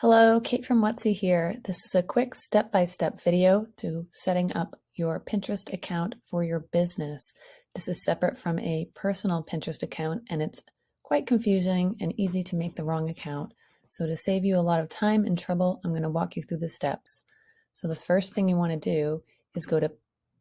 Hello, Kate from Whatsy here. This is a quick step-by-step video to setting up your Pinterest account for your business. This is separate from a personal Pinterest account, and it's quite confusing and easy to make the wrong account. So to save you a lot of time and trouble, I'm going to walk you through the steps. So the first thing you want to do is go to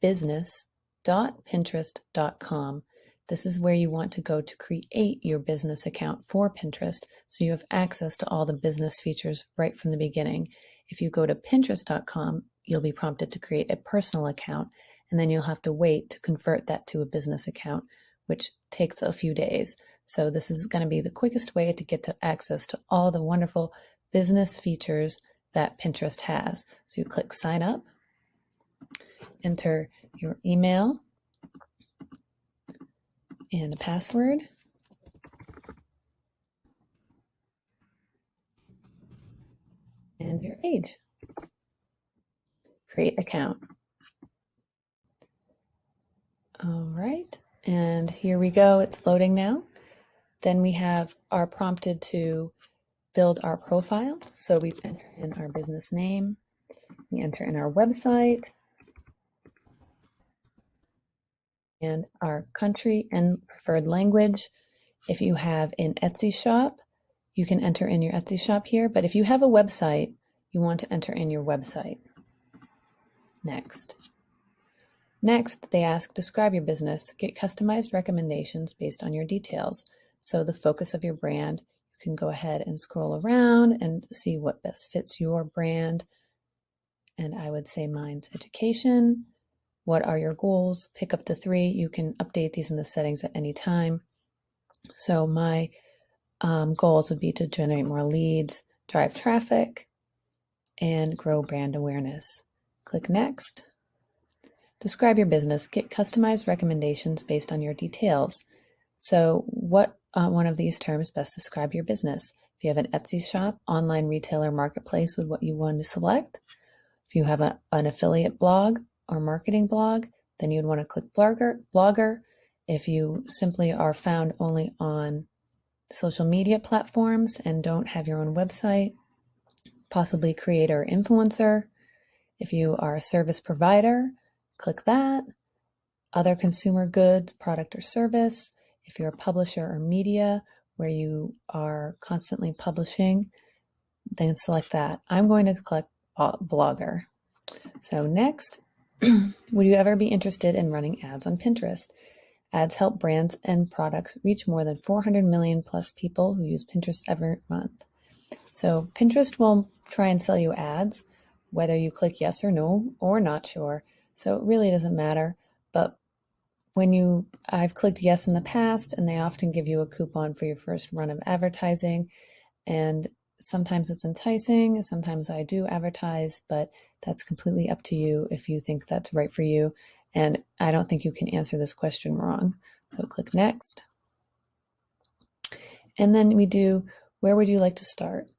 business.pinterest.com. This is where you want to go to create your business account for Pinterest so you have access to all the business features right from the beginning. If you go to pinterest.com, you'll be prompted to create a personal account, and then you'll have to wait to convert that to a business account, which takes a few days. So this is going to be the quickest way to get to access to all the wonderful business features that Pinterest has. So you click sign up, enter your email and a password. And your age. Create account. All right, and here we go. It's loading now. Then we are prompted to build our profile. So we enter in our business name, we enter in our website, and our country and preferred language. If you have an Etsy shop, you can enter in your Etsy shop here, but if you have a website, you want to enter in your website. Next, they ask, describe your business, get customized recommendations based on your details. So the focus of your brand, you can go ahead and scroll around and see what best fits your brand. And I would say mine's education. What are your goals? Pick up to 3. You can update these in the settings at any time. So my goals would be to generate more leads, drive traffic, and grow brand awareness. Click next. Describe your business. Get customized recommendations based on your details. So what one of these terms best describe your business? If you have an Etsy shop, online retailer, marketplace would what you want to select. If you have an affiliate blog or marketing blog, then you'd want to click blogger. If you simply are found only on social media platforms and don't have your own website, possibly creator or influencer. If you are a service provider, click that. Other consumer goods, product or service. If you're a publisher or media where you are constantly publishing, then select that. I'm going to click blogger. So next, would you ever be interested in running ads on Pinterest? Ads help brands and products reach more than 400 million plus people who use Pinterest every month. So Pinterest will try and sell you ads, whether you click yes or no or not sure. So it really doesn't matter. But I've clicked yes in the past, and they often give you a coupon for your first run of advertising. And sometimes it's enticing, sometimes I do advertise, but that's completely up to you if you think that's right for you. And I don't think you can answer this question wrong. So click next. And then we do, where would you like to start?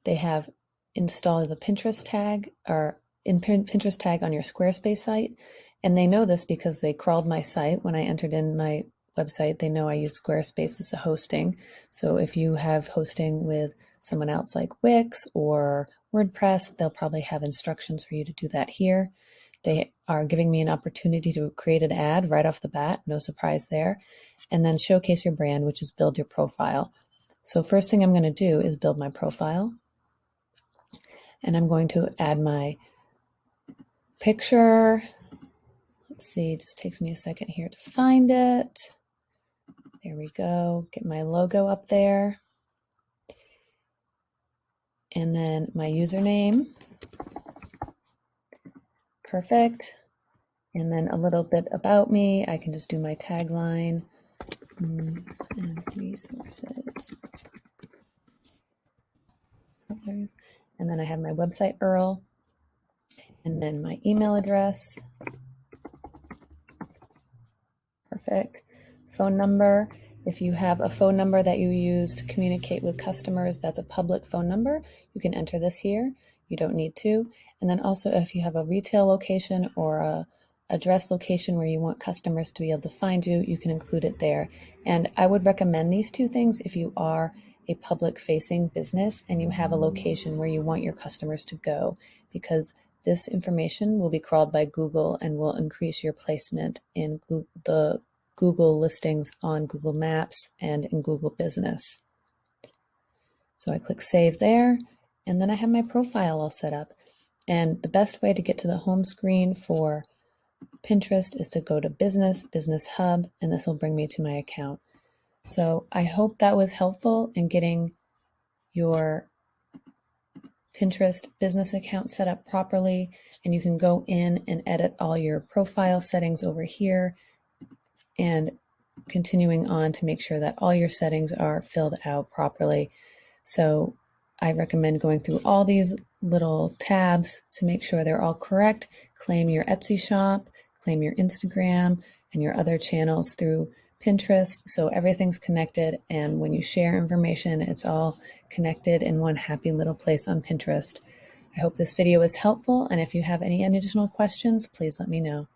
They have installed the Pinterest tag or Pinterest tag on your Squarespace site. And they know this because they crawled my site. When I entered in my website, they know I use Squarespace as a hosting. So if you have hosting with someone else like Wix or WordPress, they'll probably have instructions for you to do that here. They are giving me an opportunity to create an ad right off the bat, no surprise there, and then showcase your brand, which is build your profile. So first thing I'm going to do is build my profile, and I'm going to add my picture. Let's see, it just takes me a second here to find it. There we go. Get my logo up there. And then my username. Perfect. And then a little bit about me. I can just do my tagline. And resources. And then I have my website URL. And then my email address. Perfect. Phone number. If you have a phone number that you use to communicate with customers, that's a public phone number. You can enter this here. You don't need to. And then also if you have a retail location or a address location where you want customers to be able to find you, you can include it there. And I would recommend these two things if you are a public-facing business and you have a location where you want your customers to go, because this information will be crawled by Google and will increase your placement in the Google listings on Google Maps and in Google Business. So I click Save there, and then I have my profile all set up. And the best way to get to the home screen for Pinterest is to go to Business, Business Hub, and this will bring me to my account. So I hope that was helpful in getting your Pinterest business account set up properly, and you can go in and edit all your profile settings over here and continuing on to make sure that all your settings are filled out properly. So I recommend going through all these little tabs to make sure they're all correct. Claim your Etsy shop, claim your Instagram, and your other channels through Pinterest, so everything's connected, and when you share information, it's all connected in one happy little place on Pinterest. I hope this video was helpful, and if you have any additional questions, please let me know.